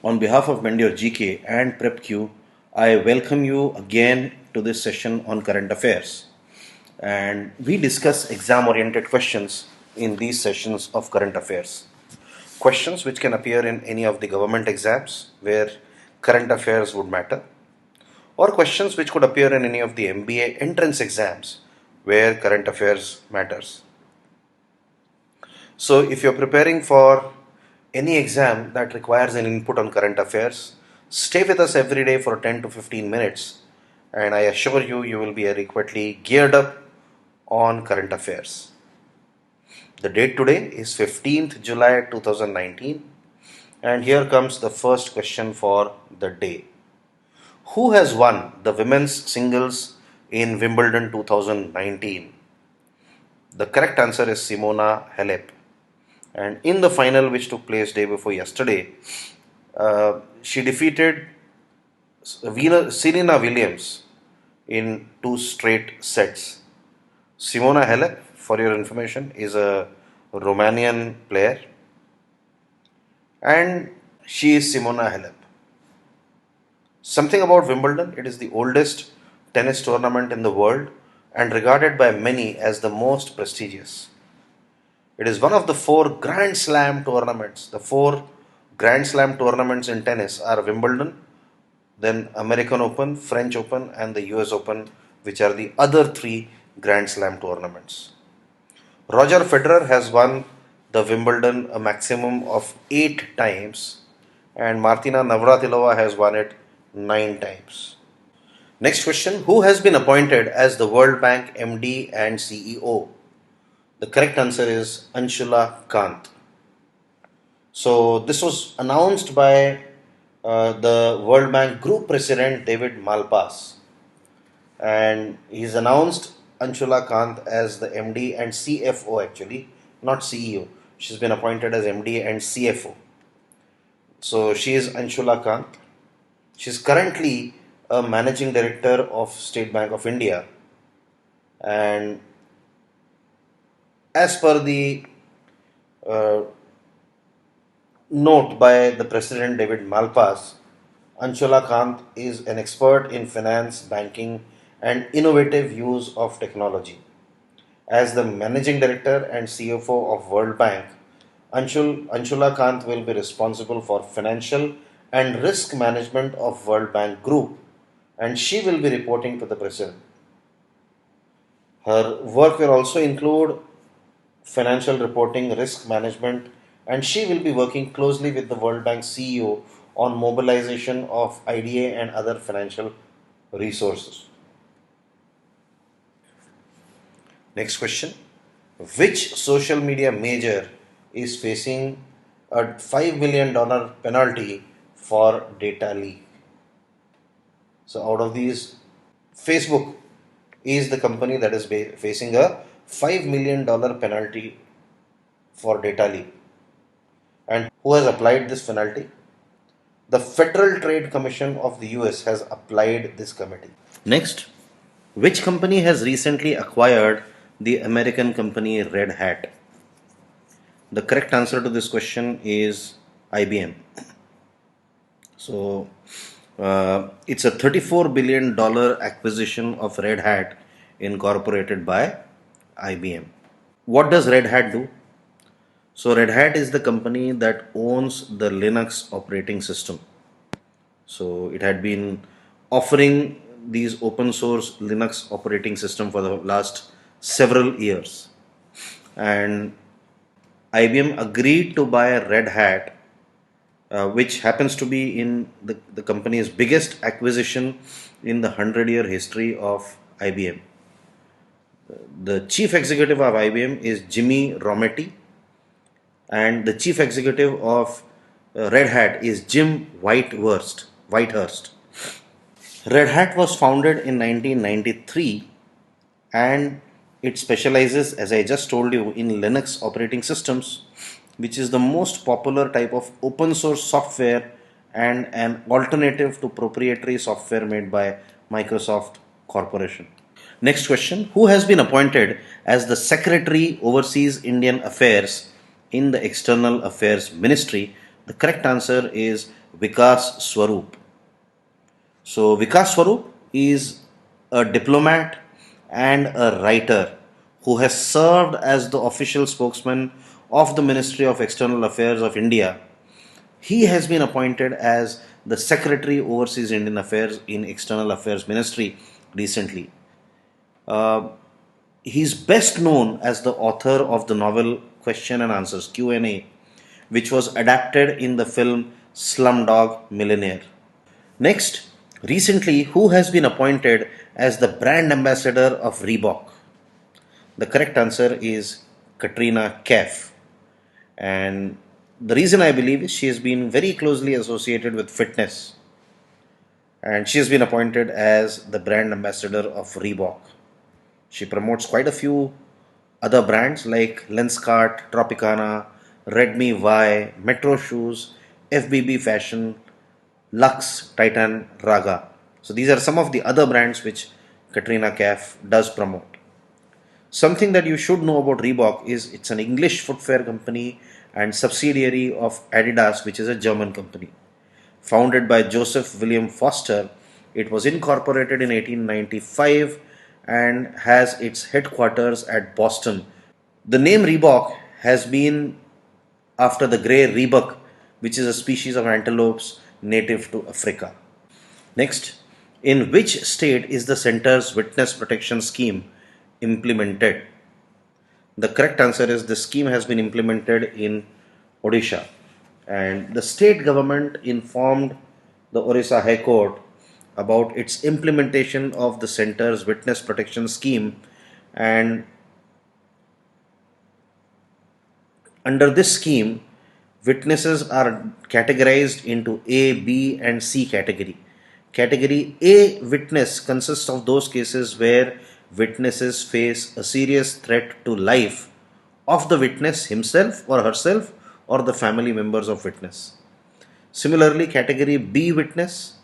On behalf of Mendior GK and PrepQ, I welcome you again to this session on current affairs. And we discuss exam oriented questions in these sessions of current affairs. Questions which can appear in any of the government exams where current affairs would matter, or questions which could appear in any of the MBA entrance exams where current affairs matters. So if you're preparing for any exam that requires an input on current affairs, stay with us every day for 10 to 15 minutes, and I assure you, you will be adequately geared up on current affairs. The date today is 15th July 2019, and here comes the first question for the day. Who has won the women's singles in Wimbledon 2019? The correct answer is Simona Halep. And in the final, which took place day before yesterday, she defeated Serena Williams in 2 straight sets. Simona Halep, for your information, is a Romanian player, and she is Simona Halep. Something about Wimbledon: it is the oldest tennis tournament in the world and regarded by many as the most prestigious. It is one of the 4 Grand Slam tournaments. The 4 Grand Slam tournaments in tennis are Wimbledon, then American Open, French Open, and the US Open, which are the other 3 Grand Slam tournaments. Roger Federer has won the Wimbledon a maximum of 8 times, and Martina Navratilova has won it 9 times. Next question: who has been appointed as the World Bank MD and CEO? The correct answer is Anshula Kant. So this was announced by the World Bank Group President David Malpass, and he's announced Anshula Kant as the MD and CFO, actually, not CEO. She's been appointed as MD and CFO. So she is Anshula Kant. She's currently a managing director of State Bank of India, and as per the note by the President David Malpass, Anshula Kant is an expert in finance, banking, and innovative use of technology. As the Managing Director and CFO of World Bank, Anshula Kant will be responsible for financial and risk management of World Bank Group, and she will be reporting to the President. Her work will also include financial reporting, risk management, and she will be working closely with the World Bank CEO on mobilization of IDA and other financial resources. Next question: which social media major is facing a $5 million penalty for data leak? So out of these, Facebook is the company that is facing a $5 million penalty for data leak. And who has applied this penalty? The Federal Trade Commission of the US has applied this committee. Next, which company has recently acquired the American company Red Hat? The correct answer to this question is IBM. So, it's a $34 billion acquisition of Red Hat incorporated by IBM. What does Red Hat do? So Red Hat is the company that owns the Linux operating system. So it had been offering these open source Linux operating system for the last several years. And IBM agreed to buy Red Hat, which happens to be in the company's biggest acquisition in the 100-year history of IBM. The chief executive of IBM is Jimmy Rometty, and the chief executive of Red Hat is Jim Whitehurst. Red Hat was founded in 1993, and it specializes, as I just told you, in Linux operating systems, which is the most popular type of open source software and an alternative to proprietary software made by Microsoft Corporation. Next question: who has been appointed as the Secretary Overseas Indian Affairs in the External Affairs Ministry The correct answer is Vikas Swarup. So, Vikas Swarup is a diplomat and a writer who has served as the official spokesman of the Ministry of External Affairs of India. He has been appointed as the Secretary Overseas Indian Affairs in External Affairs Ministry recently. Uh, he's best known as the author of the novel Question and Answers Q&A, which was adapted in the film Slumdog Millionaire. Next, recently, who has been appointed as the brand ambassador of Reebok? The correct answer is Katrina Kaif. And the reason I believe is she has been very closely associated with fitness, and she has been appointed as the brand ambassador of Reebok. She promotes quite a few other brands like Lenskart, Tropicana, Redmi Y, Metro Shoes, FBB Fashion, Lux, Titan, Raga. So these are some of the other brands which Katrina Kaif does promote. Something that you should know about Reebok is it's an English footwear company and subsidiary of Adidas, which is a German company. Founded by Joseph William Foster, it was incorporated in 1895 and has its headquarters at Boston. The name Reebok has been after the grey rebuck, which is a species of antelopes native to Africa. Next, in which state is the center's witness protection scheme implemented? The correct answer is the scheme has been implemented in Odisha, and the state government informed the Orissa High Court about its implementation of the center's witness protection scheme, and under this scheme witnesses are categorized into A, B and C category. Category A witness consists of those cases where witnesses face a serious threat to life of the witness himself or herself or the family members of witness. Similarly, category B witness,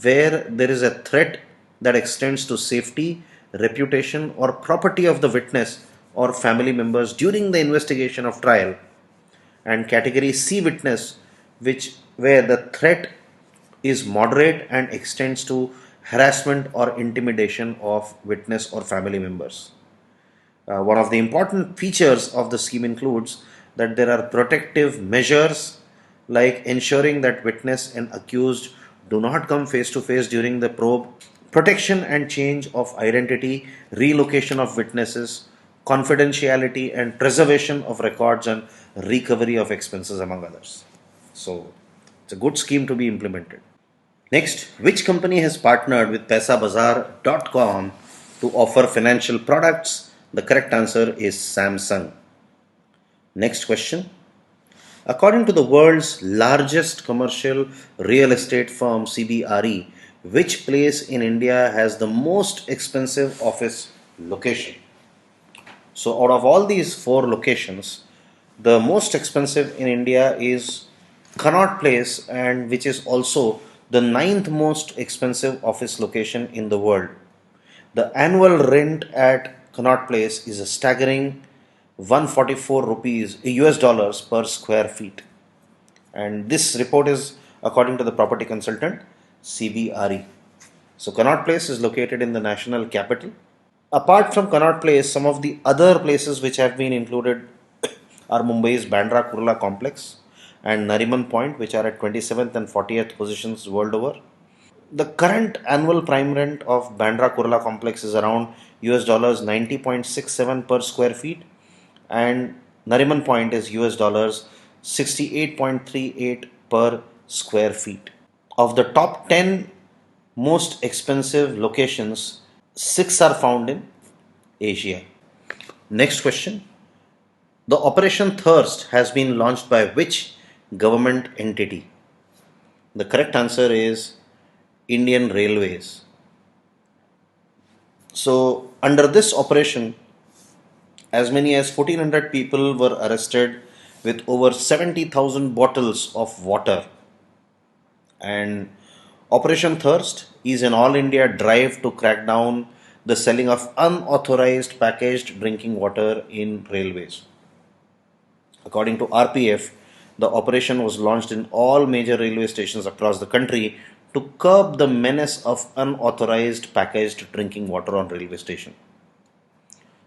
where there is a threat that extends to safety, reputation or property of the witness or family members during the investigation of trial. And category C witness, which where the threat is moderate and extends to harassment or intimidation of witness or family members. One of the important features of the scheme includes that there are protective measures like ensuring that witness and accused do not come face to face during the probe, protection and change of identity, relocation of witnesses, confidentiality and preservation of records, and recovery of expenses, among others. So, it's a good scheme to be implemented. Next, which company has partnered with PesaBazaar.com to offer financial products? The correct answer is Samsung. Next question. According to the world's largest commercial real estate firm CBRE, which place in India has the most expensive office location? So, out of all these four locations, the most expensive in India is Connaught Place, and which is also the ninth most expensive office location in the world. The annual rent at Connaught Place is a staggering 144 rupees US dollars per square feet. And this report is according to the property consultant CBRE. So Connaught Place is located in the national capital. Apart from Connaught Place, some of the other places which have been included are Mumbai's Bandra Kurla complex and Nariman Point, which are at 27th and 40th positions world over. The current annual prime rent of Bandra Kurla complex is around US dollars 90.67 per square feet, and Nariman Point is US dollars 68.38 per square feet. Of the top 10 most expensive locations, 6 are found in Asia. Next question. The Operation Thirst has been launched by which government entity? The correct answer is Indian Railways. So, under this operation, as many as 1400 people were arrested with over 70,000 bottles of water. And Operation Thirst is an all India drive to crack down the selling of unauthorized packaged drinking water in railways. According to RPF, The operation was launched in all major railway stations across the country to curb the menace of unauthorized packaged drinking water on railway station.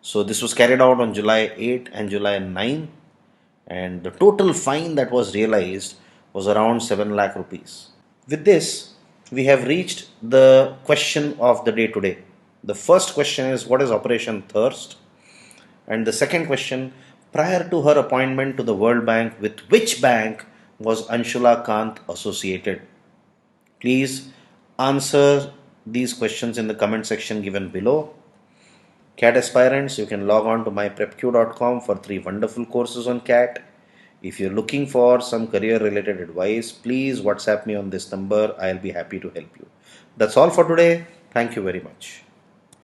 So this was carried out on July 8 and July 9, and the total fine that was realized was around 7 lakh rupees. With this, we have reached the question of the day today. The first question is, what is Operation Thirst? And the second question, prior to her appointment to the World Bank, with which bank was Anshula Kant associated? Please answer these questions in the comment section given below. CAT aspirants, you can log on to myprepq.com for 3 wonderful courses on CAT. If you're looking for some career related advice, please WhatsApp me on this number. I'll be happy to help you. That's all for today. Thank you very much.